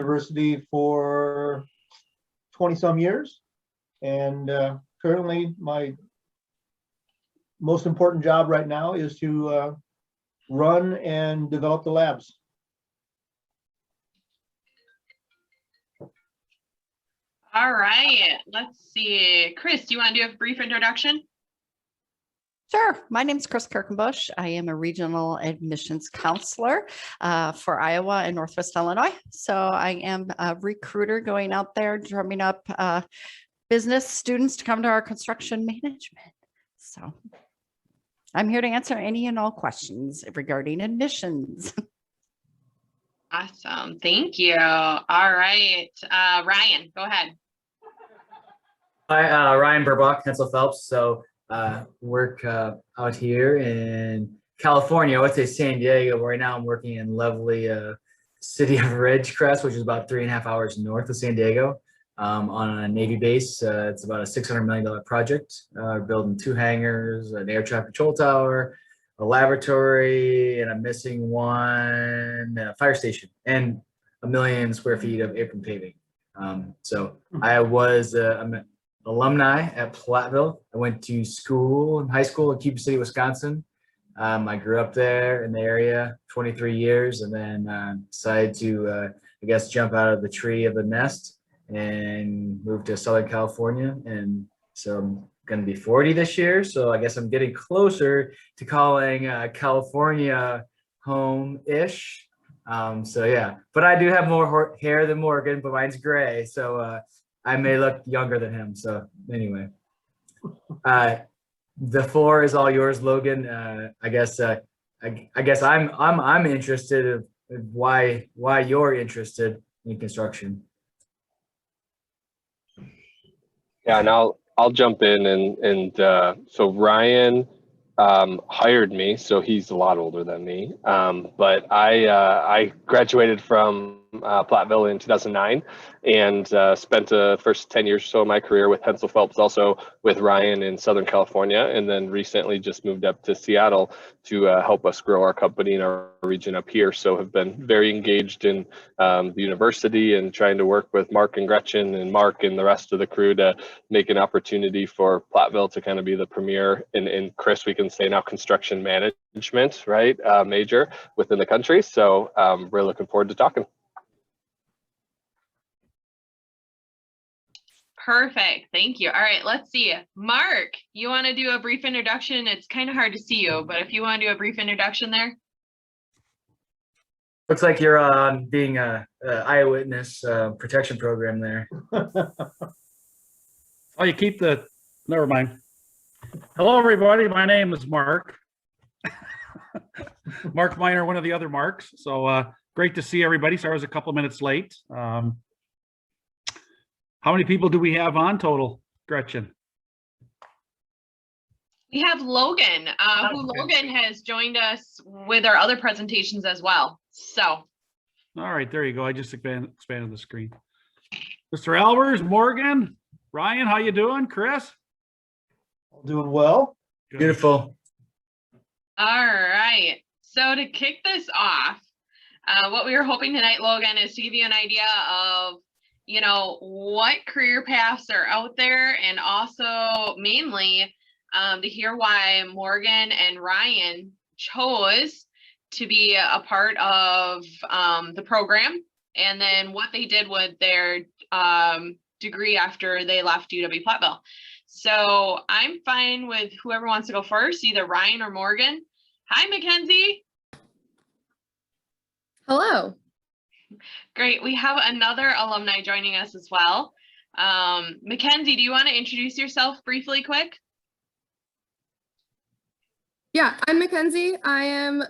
university for 20 some years. And currently my most important job right now is to run and develop the labs. All right, let's see. Chris, do you want to do a brief introduction? Sure. My name is Chris Kerkenbush. I am a regional admissions counselor for Iowa and Northwest Illinois. So I am a recruiter going out there drumming up business students to come to our construction management. So I'm here to answer any and all questions regarding admissions. Awesome. Thank you. All right. Ryan, go ahead. Hi, Ryan Burbach, Hensel Phelps. So work out here in California. I would say San Diego. Right now I'm working in lovely city of Ridgecrest, which is about 3.5 hours north of San Diego, on a Navy base. It's about a $600 million project. Building 2 hangars, an air traffic control tower, a laboratory, and I'm missing one fire station, and 1 million square feet of apron paving. So I was I'm an alumni at Platteville. I went to school in high school in Cuba City, Wisconsin. I grew up there in the area 23 years, and then decided to I guess jump out of the tree of the nest and move to Southern California. And so I'm going to be 40 this year, so I guess I'm getting closer to calling California home-ish. So yeah, but I do have more hair than Morgan, but mine's gray, so I may look younger than him. So anyway, the floor is all yours, Logan. I guess I'm interested in why you're interested in construction. Yeah, and I'll jump in and so Ryan hired me, so he's a lot older than me. But I graduated from Platteville in 2009 and spent the first 10 years or so of my career with Hensel Phelps, also with Ryan in Southern California, and then recently just moved up to Seattle to help us grow our company in our region up here. So have been very engaged in the university and trying to work with Mark and Gretchen and Mark and the rest of the crew to make an opportunity for Platteville to kind of be the premier, and Chris, we can say now, construction management, right, major within the country. So we're looking forward to talking. Perfect. Thank you. All right, let's see. Mark, you want to do a brief introduction? It's kind of hard to see you, but if you want to do a brief introduction there. Looks like you're being a eyewitness protection program there. Oh, you keep the, never mind. Hello, everybody. My name is Mark. Mark Miner, one of the other Marks. So great to see everybody. Sorry I was a couple of minutes late. How many people do we have on total, Gretchen? We have Logan, who Logan has joined us with our other presentations as well. So. All right, there you go. I just expanded the screen. Mr. Albers, Morgan, Ryan, how you doing? Chris? Doing well. Good. Beautiful. All right. So to kick this off, what we were hoping tonight, Logan, is to give you an idea of, you know, what career paths are out there, and also mainly to hear why Morgan and Ryan chose to be a part of the program, and then what they did with their degree after they left UW-Platteville. So I'm fine with whoever wants to go first, either Ryan or Morgan. Hi, Mackenzie. Hello. Great. We have another alumni joining us as well. Mackenzie, do you want to introduce yourself briefly, quick? Yeah, I'm Mackenzie. I am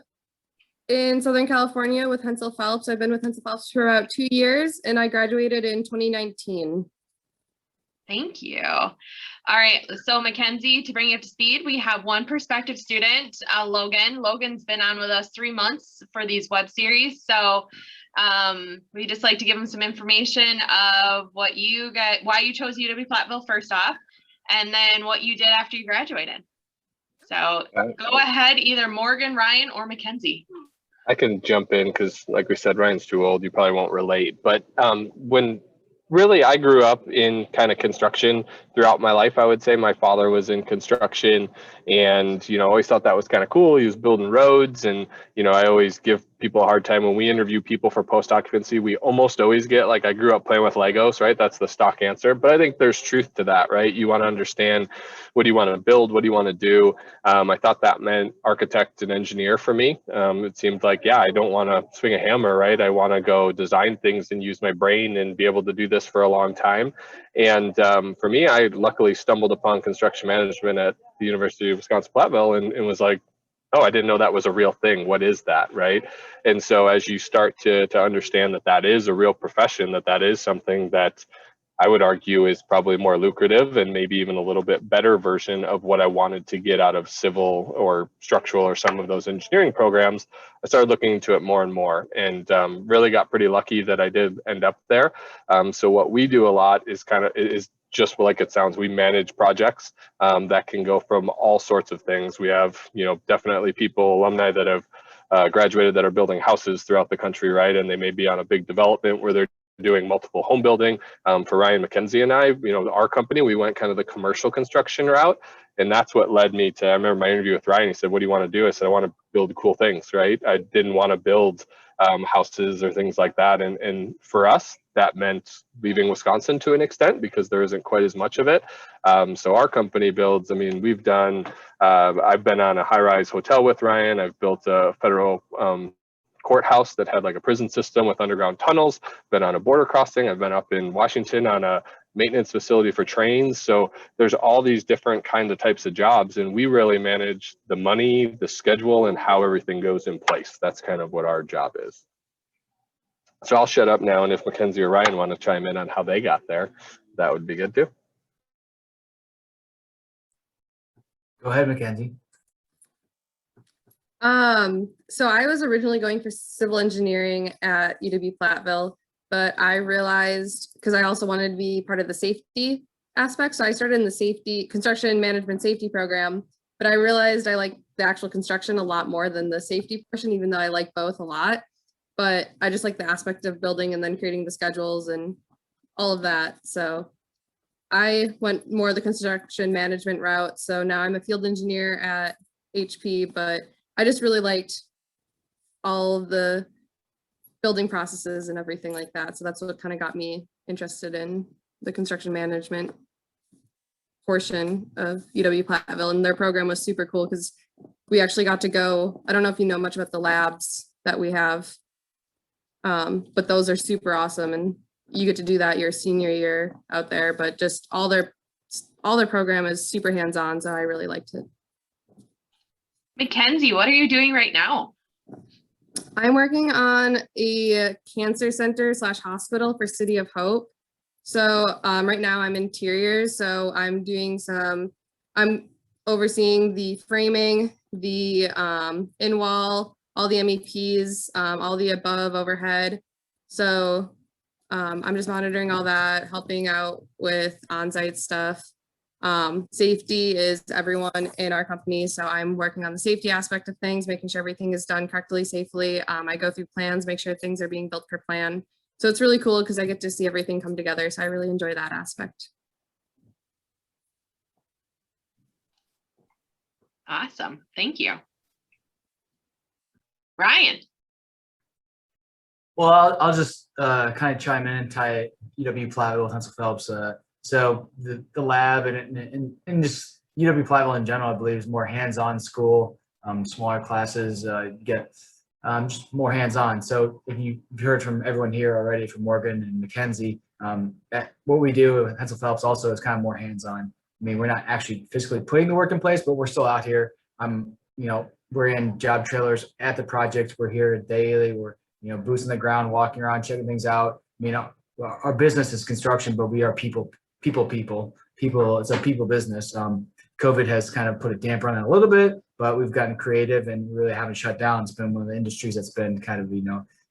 in Southern California with Hensel Phelps. I've been with Hensel Phelps for about 2 years, and I graduated in 2019. Thank you. All right, so Mackenzie, to bring you up to speed, we have one prospective student, Logan. Logan's been on with us 3 months for these web series. So we just like to give him some information of what you got, why you chose UW-Platteville first off, and then what you did after you graduated. So go ahead, either Morgan, Ryan, or Mackenzie. I can jump in because, like we said, Ryan's too old. You probably won't relate. But when really I grew up in kind of construction throughout my life, I would say my father was in construction, and always thought that was kind of cool. He was building roads, and I always give people a hard time when we interview people for post occupancy. We almost always get like, I grew up playing with Legos, right? That's the stock answer. But I think there's truth to that, right? You want to understand, what do you want to build? What do you want to do? I thought that meant architect and engineer for me. It seemed like, yeah, I don't want to swing a hammer, right? I want to go design things and use my brain and be able to do this for a long time. And for me, I luckily stumbled upon construction management at the University of Wisconsin-Platteville and was like, oh, I didn't know that was a real thing. What is that, right? And so as you start to understand that that is a real profession, that is something that I would argue is probably more lucrative and maybe even a little bit better version of what I wanted to get out of civil or structural or some of those engineering programs, I started looking into it more and more, and really got pretty lucky that I did end up there. So what we do a lot is just like it sounds. We manage projects that can go from all sorts of things. We have, definitely people, alumni that have graduated that are building houses throughout the country, right? And they may be on a big development where they're doing multiple home building. For Ryan, Mackenzie, and I, our company, we went kind of the commercial construction route. And that's what led me to, I remember my interview with Ryan, he said, what do you want to do? I said, I want to build cool things, right? I didn't want to build houses or things like that. And for us, that meant leaving Wisconsin to an extent because there isn't quite as much of it. So our company builds, we've done, I've been on a high-rise hotel with Ryan. I've built a federal courthouse that had like a prison system with underground tunnels, been on a border crossing. I've been up in Washington on a maintenance facility for trains. So there's all these different kinds of types of jobs, and we really manage the money, the schedule, and how everything goes in place. That's kind of what our job is. So I'll shut up now, and if Mackenzie or Ryan want to chime in on how they got there, that would be good too. Go ahead, Mackenzie. So I was originally going for civil engineering at UW-Platteville, but I realized, because I also wanted to be part of the safety aspect, so I started in the construction management safety program, but I realized I like the actual construction a lot more than the safety portion, even though I like both a lot. But I just like the aspect of building and then creating the schedules and all of that. So I went more the construction management route. So now I'm a field engineer at HP, but I just really liked all of the building processes and everything like that. So that's what kind of got me interested in the construction management portion of UW-Platteville. And their program was super cool because we actually got to go, I don't know if you know much about the labs that we have, but those are super awesome. And you get to do that your senior year out there, but just all their program is super hands-on. So I really liked it. Mackenzie, what are you doing right now? I'm working on a cancer center / hospital for City of Hope. So right now I'm interiors. So I'm overseeing the framing, the in-wall, all the MEPs, all the above overhead. So I'm just monitoring all that, helping out with on-site stuff. Safety is everyone in our company. So I'm working on the safety aspect of things, making sure everything is done correctly, safely. I go through plans, make sure things are being built per plan. So it's really cool because I get to see everything come together. So I really enjoy that aspect. Awesome. Thank you. Ryan. Well, I'll just kind of chime in and tie UW-Platteville with Hensel Phelps. So the lab and just UW-Platteville in general, I believe, is more hands-on school, smaller classes, get just more hands-on. So if you've heard from everyone here already, from Morgan and Mackenzie, what we do at Hensel Phelps also is kind of more hands-on. We're not actually physically putting the work in place, but we're still out here. We're in job trailers at the project. We're here daily. We're boots on the ground, walking around, checking things out. Our business is construction, but we are people. It's a people business. COVID has kind of put a damper on it a little bit, but we've gotten creative and really haven't shut down. It's been one of the industries that's been kind of,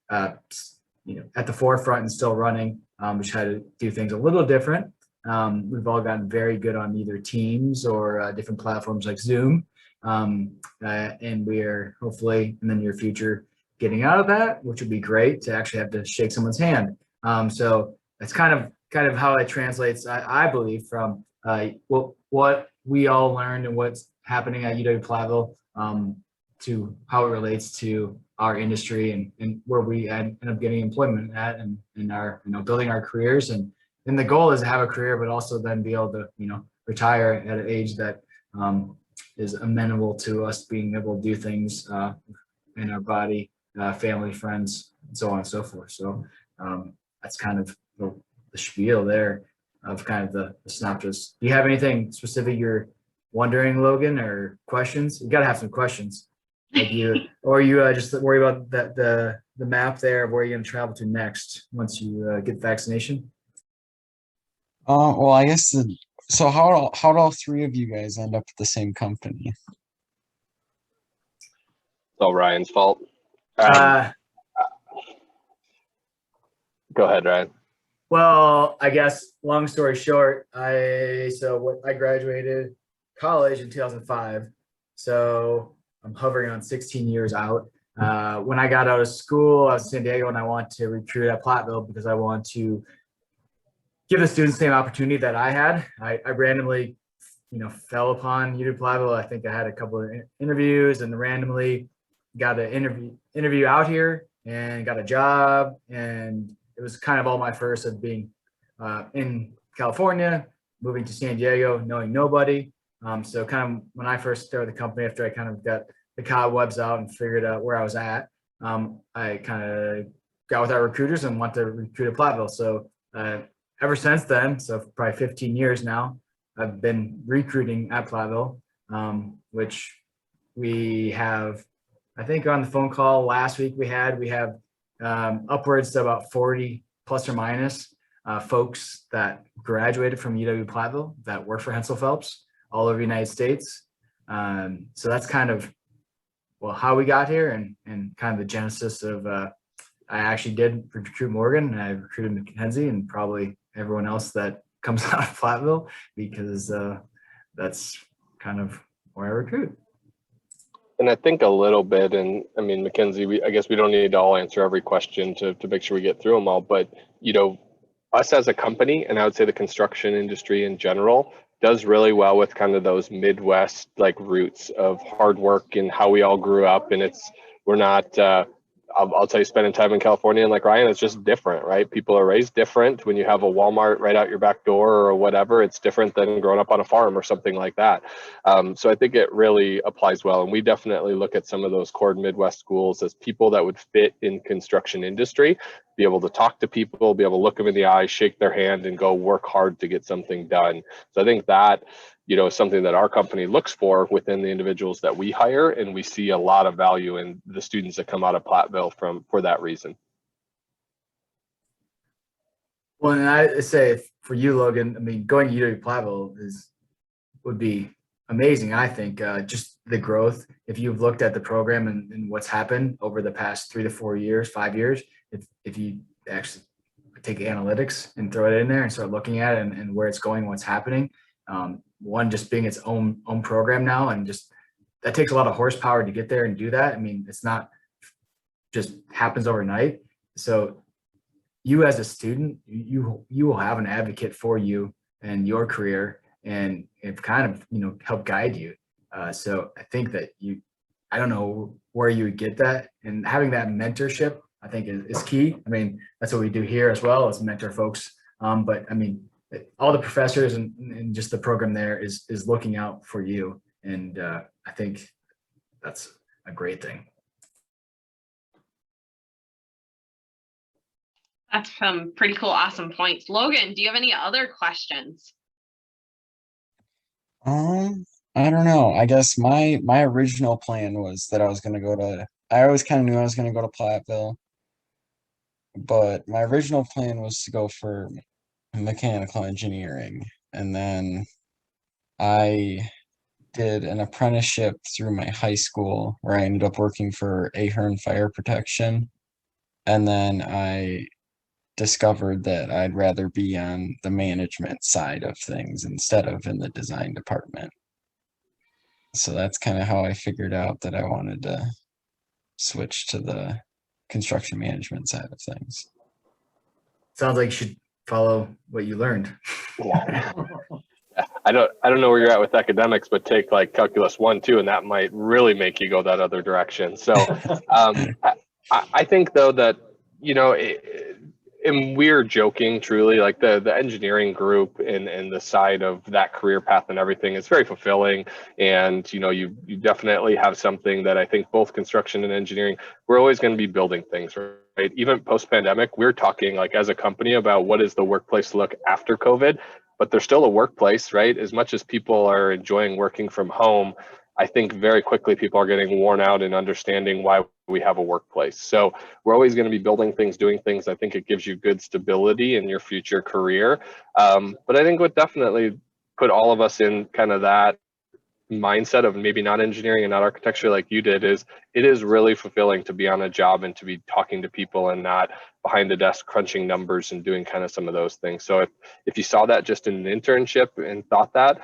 at the forefront and still running. We try to do things a little different. We've all gotten very good on either Teams or different platforms like Zoom. And we are hopefully in the near future getting out of that, which would be great to actually have to shake someone's hand. So that's kind of how it translates, I believe, from what we all learned and what's happening at UW-Platteville to how it relates to our industry and where we end up getting employment at and our, building our careers. And the goal is to have a career, but also then be able to, retire at an age that is amenable to us being able to do things in our body, family, friends, and so on and so forth. So that's kind of the spiel there of kind of the synopsis. Do you have anything specific you're wondering, Logan, or questions? You gotta have some questions. Like you just worry about the map there of where you're gonna travel to next once you get the vaccination. Well, I guess so how'd all three of you guys end up at the same company? It's all Ryan's fault. Go ahead, Ryan. Well, I guess long story short, I graduated college in 2005. So I'm hovering on 16 years out. When I got out of school, I was in San Diego and I wanted to recruit at Platteville because I want to give the students the same opportunity that I had. I randomly, fell upon UW-Platteville. I think I had a couple of interviews and randomly got an interview out here and got a job. And it was kind of all my first of being in California, moving to San Diego, knowing nobody. So kind of when I first started the company, after I kind of got the cobwebs out and figured out where I was at, I kind of got with our recruiters and went to recruit at Platteville. So ever since then, so for probably 15 years now, I've been recruiting at Platteville, which we have, I think on the phone call last week we have upwards to about 40 plus or minus folks that graduated from UW-Platteville that work for Hensel Phelps all over the United States. So that's kind of, how we got here and kind of the genesis of, I actually did recruit Morgan and I recruited Mackenzie and probably everyone else that comes out of Platteville because that's kind of where I recruit. And I think a little bit, and I mean, Mackenzie, I guess we don't need to all answer every question to make sure we get through them all, but, us as a company, and I would say the construction industry in general, does really well with kind of those Midwest like roots of hard work and how we all grew up. And we're not, I'll tell you, spending time in California and like Ryan, it's just different, right? People are raised different. When you have a Walmart right out your back door or whatever, it's different than growing up on a farm or something like that. So I think it really applies well. And we definitely look at some of those core Midwest schools as people that would fit in construction industry, be able to talk to people, be able to look them in the eye, shake their hand and go work hard to get something done. So I think that, is something that our company looks for within the individuals that we hire. And we see a lot of value in the students that come out of Platteville for that reason. Well, and I say for you, Logan, I mean, going to UW-Platteville would be amazing. I think just the growth, if you've looked at the program and what's happened over the past 3 to 4 years, 5 years, if you actually take analytics and throw it in there and start looking at it and where it's going, what's happening, one just being its own program now, and just that takes a lot of horsepower to get there and do that. I mean, it's not just happens overnight. So you as a student, you will have an advocate for you and your career, and it kind of help guide you. So I think that I don't know where you would get that, and having that mentorship I think is key. I mean, that's what we do here as well as mentor folks. But I mean, all the professors and just the program there is looking out for you. And I think that's a great thing. That's some pretty cool, awesome points. Logan, do you have any other questions? I don't know. I guess my original plan was that I always kind of knew I was going to go to Platteville, but my original plan was to go for mechanical engineering. And then I did an apprenticeship through my high school where I ended up working for Ahern Fire Protection. And then I discovered that I'd rather be on the management side of things instead of in the design department. So that's kind of how I figured out that I wanted to switch to the construction management side of things. Sounds like you should follow what you learned. I don't know where you're at with academics, but take like calculus 1, 2, and that might really make you go that other direction. So I think though that, you know, and we're joking truly, like the engineering group and the side of that career path and everything is very fulfilling. And, you know, you definitely have something that I think both construction and engineering, we're always going to be building things, right? Even post-pandemic, we're talking like as a company about what is the workplace look after COVID, but there's still a workplace, right? As much as people are enjoying working from home, I think very quickly people are getting worn out in understanding why we have a workplace. So we're always going to be building things, doing things. I think it gives you good stability in your future career. But I think what definitely put all of us in kind of that mindset of maybe not engineering and not architecture like you did is it is really fulfilling to be on a job and to be talking to people and not behind the desk crunching numbers and doing kind of some of those things. So if you saw that just in an internship and thought that,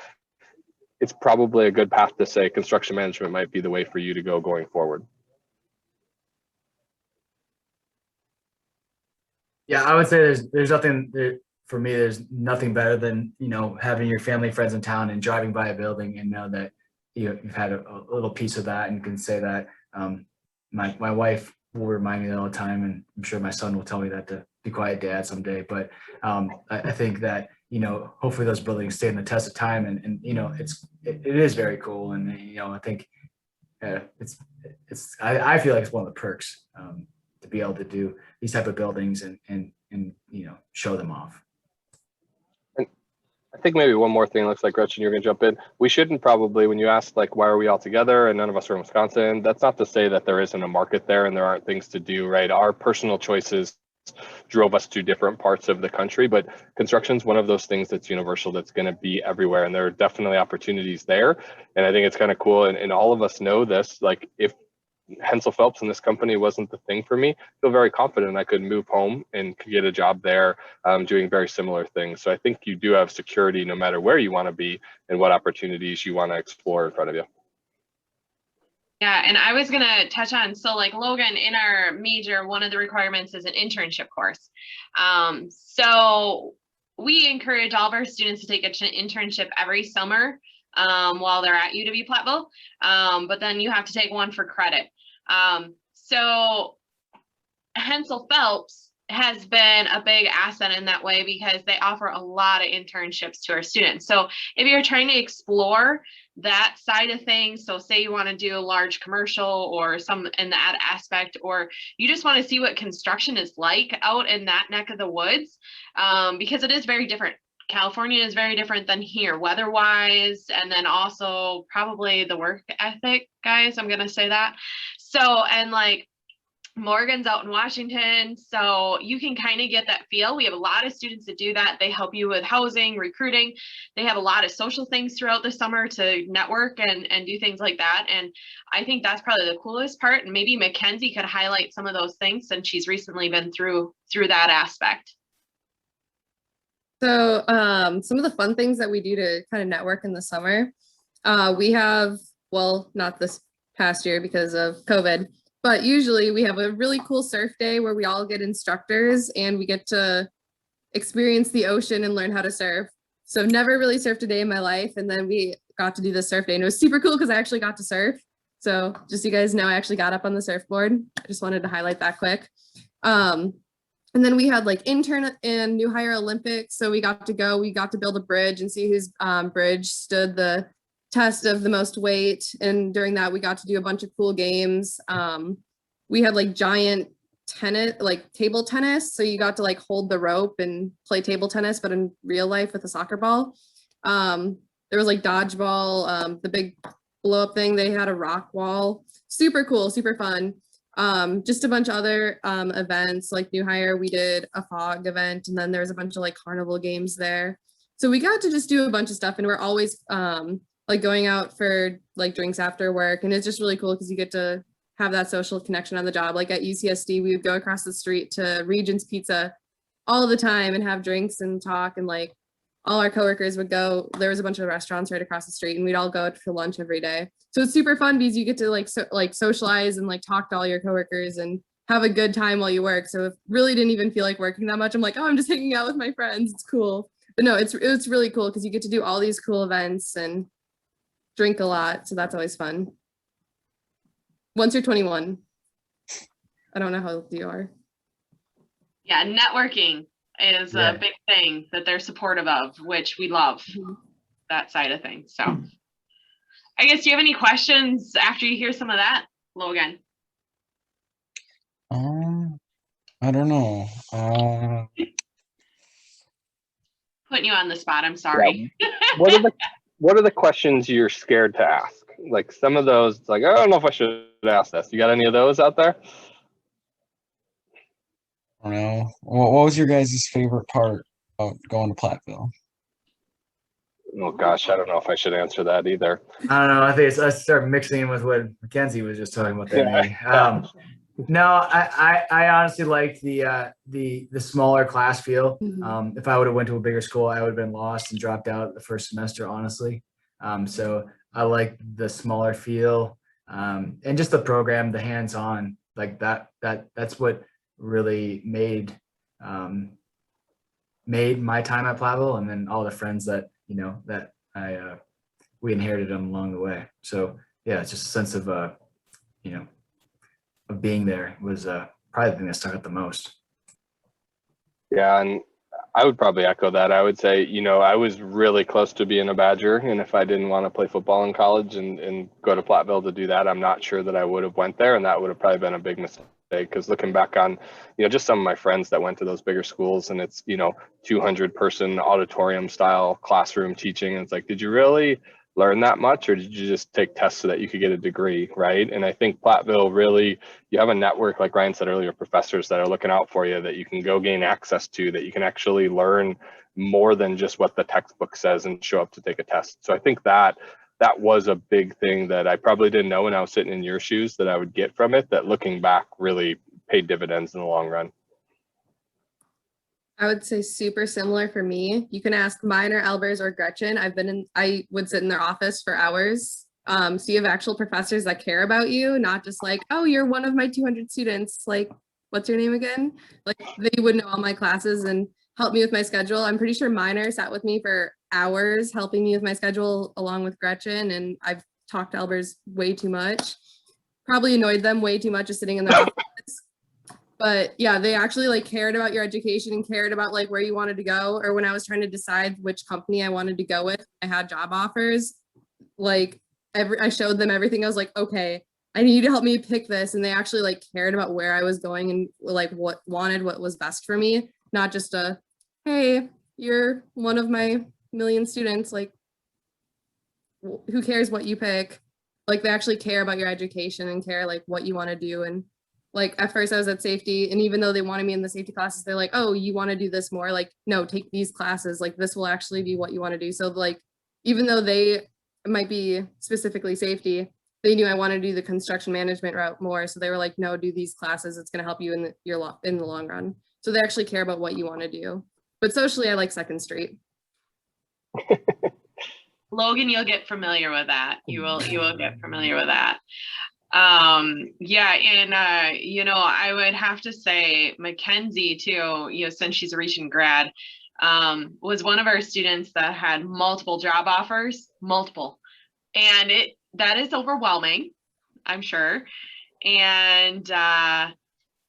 it's probably a good path to say construction management might be the way for you to go going forward. Yeah, I would say there's nothing for me. There's nothing better than, you know, having your family, friends in town and driving by a building and know that you've had a little piece of that and can say that. My wife will remind me that all the time, and I'm sure my son will tell me that to be quiet, Dad, someday. But I think that, you know, hopefully those buildings stand the test of time, and you know, it is very cool, and you know, I think I feel like it's one of the perks to be able to do these type of buildings and you know, show them off. And I think maybe one more thing. Looks like Gretchen, you're going to jump in. We shouldn't probably, when you ask like why are we all together and none of us are in Wisconsin, that's not to say that there isn't a market there and there aren't things to do, right? Our personal choices drove us to different parts of the country, but construction is one of those things that's universal, that's going to be everywhere, and there are definitely opportunities there. And I think it's kind of cool, and all of us know this, like if Hensel Phelps and this company wasn't the thing for me, I feel very confident I could move home and could get a job there doing very similar things. So I think you do have security no matter where you want to be and what opportunities you want to explore in front of you. Yeah, and I was gonna touch on, so like Logan, in our major, one of the requirements is an internship course. So we encourage all of our students to take an internship every summer while they're at UW-Platteville, but then you have to take one for credit. So Hensel Phelps has been a big asset in that way because they offer a lot of internships to our students. So if you're trying to explore that side of things, so say you want to do a large commercial or some in that aspect, or you just want to see what construction is like out in that neck of the woods, because it is very different. California is very different than here weather-wise, and then also probably the work ethic, guys, I'm going to say that. So, and like Morgan's out in Washington, so you can kind of get that feel. We have a lot of students that do that. They help you with housing, recruiting. They have a lot of social things throughout the summer to network and do things like that. And I think that's probably the coolest part. And maybe Mackenzie could highlight some of those things since she's recently been through that aspect. So some of the fun things that we do to kind of network in the summer, we have, well, not this past year because of COVID, but usually we have a really cool surf day where we all get instructors and we get to experience the ocean and learn how to surf. So never really surfed a day in my life. And then we got to do the surf day and it was super cool because I actually got to surf. So just so you guys know, I actually got up on the surfboard. I just wanted to highlight that quick. And then we had like intern and new hire Olympics. So we got to build a bridge and see whose bridge stood the test of the most weight. And during that, we got to do a bunch of cool games. We had like giant tennis, like table tennis. So you got to like hold the rope and play table tennis, but in real life with a soccer ball. There was like dodgeball, the big blow up thing. They had a rock wall. Super cool, super fun. Just a bunch of other events like new hire. We did a fog event, and then there was a bunch of like carnival games there. So we got to just do a bunch of stuff, and we're always like going out for like drinks after work. And it's just really cool because you get to have that social connection on the job. Like at UCSD, we would go across the street to Regions Pizza all the time and have drinks and talk. And like all our coworkers would go, there was a bunch of restaurants right across the street and we'd all go for lunch every day. So it's super fun because you get to like socialize and like talk to all your coworkers and have a good time while you work. So if really didn't even feel like working that much, I'm like, oh, I'm just hanging out with my friends. It's cool. But no, it's really cool because you get to do all these cool events and drink a lot. So that's always fun. Once you're 21. I don't know how old you are. Yeah, networking is Yeah. a big thing that they're supportive of, which we love that side of things. So I guess, do you have any questions after you hear some of that, Logan? I don't know. Putting you on the spot, I'm sorry. What are the questions you're scared to ask? Like some of those, it's like, I don't know if I should ask this. You got any of those out there? I don't know. What was your guys' favorite part about going to Platteville? Oh gosh, I don't know if I should answer that either. I don't know. I think I start mixing in with what Mackenzie was just talking about there. Maybe. No, I honestly liked the smaller class feel. If I would have went to a bigger school, I would have been lost and dropped out the first semester, honestly. So I like the smaller feel, and just the program, the hands-on, like that's what really made my time at Platteville, and then all the friends that that we inherited them along the way. So yeah, it's just a sense of of being there was probably the thing that stuck out the most. Yeah, and I would probably echo that. I would say, I was really close to being a Badger, and if I didn't want to play football in college and go to Platteville to do that, I'm not sure that I would have went there, and that would have probably been a big mistake. Because looking back on, just some of my friends that went to those bigger schools, and it's 200-person auditorium style classroom teaching, and it's like, did you really learn that much, or did you just take tests so that you could get a degree, right? And I think Platteville really, you have a network, like Ryan said earlier, professors that are looking out for you, that you can go gain access to, that you can actually learn more than just what the textbook says and show up to take a test. So I think that was a big thing that I probably didn't know when I was sitting in your shoes that I would get from it, that looking back really paid dividends in the long run. I would say super similar for me. You can ask mine or Elber's or Gretchen. I would sit in their office for hours. So you have actual professors that care about you, not just like, oh, you're one of my 200 students. Like, what's your name again? Like, they would know all my classes and help me with my schedule. I'm pretty sure Minor sat with me for hours helping me with my schedule along with Gretchen. And I've talked to Elber's way too much. Probably annoyed them way too much just sitting in their office. But yeah, they actually cared about your education and cared about where you wanted to go. Or when I was trying to decide which company I wanted to go with, I had job offers. I showed them everything. I was like, okay, I need you to help me pick this. And they actually cared about where I was going and what was best for me. Not just hey, you're one of my million students. Who cares what you pick? They actually care about your education and care what you want to do. And at first I was at safety, and even though they wanted me in the safety classes, they're like, oh, you want to do this more? No, take these classes. This will actually be what you want to do. So even though they might be specifically safety, they knew I wanted to do the construction management route more. So they were like, no, do these classes. It's going to help you in the long run. So they actually care about what you want to do. But socially, I like Second Street. Logan, you'll get familiar with that. You will get familiar with that. Yeah, and I would have to say Mackenzie too, since she's a recent grad, was one of our students that had multiple job offers, and that is overwhelming, I'm sure. And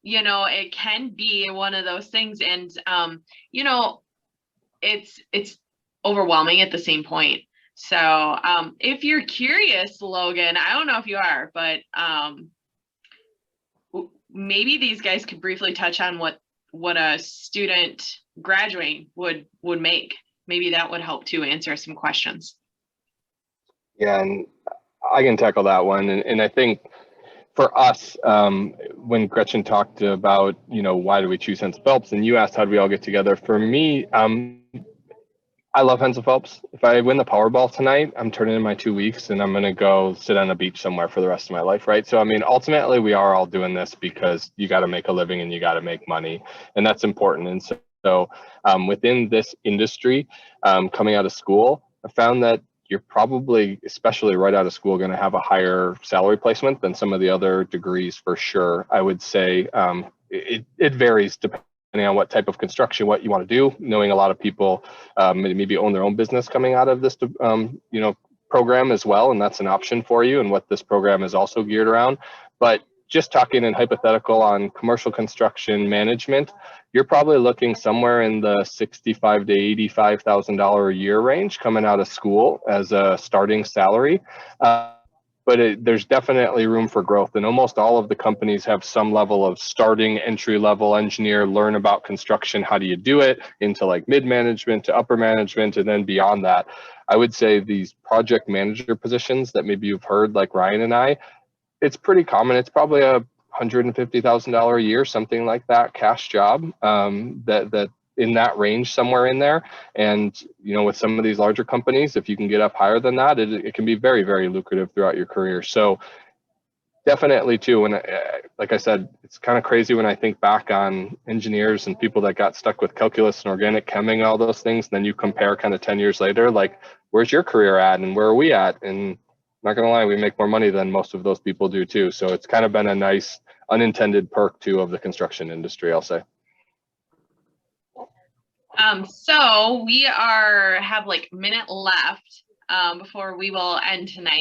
it can be one of those things, and it's overwhelming at the same point. So if you're curious, Logan, I don't know if you are, but maybe these guys could briefly touch on what a student graduating would make. Maybe that would help to answer some questions. Yeah, and I can tackle that one. And I think for us, when Gretchen talked about, why do we choose Hensel Phelps, and you asked how do we all get together, for me, I love Hensel Phelps. If I win the Powerball tonight, I'm turning in my 2 weeks and I'm going to go sit on a beach somewhere for the rest of my life, right? So, ultimately, we are all doing this because you got to make a living and you got to make money, and that's important. And so within this industry, coming out of school, I found that you're probably, especially right out of school, going to have a higher salary placement than some of the other degrees for sure. I would say it varies depending on what type of construction, what you want to do. Knowing a lot of people maybe own their own business coming out of this, program as well, and that's an option for you, and what this program is also geared around. But just talking in hypothetical on commercial construction management, you're probably looking somewhere in the $65,000 to $85,000 a year range coming out of school as a starting salary. But there's definitely room for growth, and almost all of the companies have some level of starting entry-level engineer, learn about construction, how do you do it, into like mid-management to upper management, and then beyond that. I would say these project manager positions that maybe you've heard, like Ryan and I, it's pretty common. It's probably a $150,000 a year, something like that, cash job, that in that range, somewhere in there. And, with some of these larger companies, if you can get up higher than that, it can be very, very lucrative throughout your career. So definitely too, when like I said, it's kind of crazy when I think back on engineers and people that got stuck with calculus and organic cheming and all those things. And then you compare kind of 10 years later, like, where's your career at and where are we at? And not gonna lie, we make more money than most of those people do too. So it's kind of been a nice unintended perk too of the construction industry, I'll say. So we have like a minute left before we will end tonight.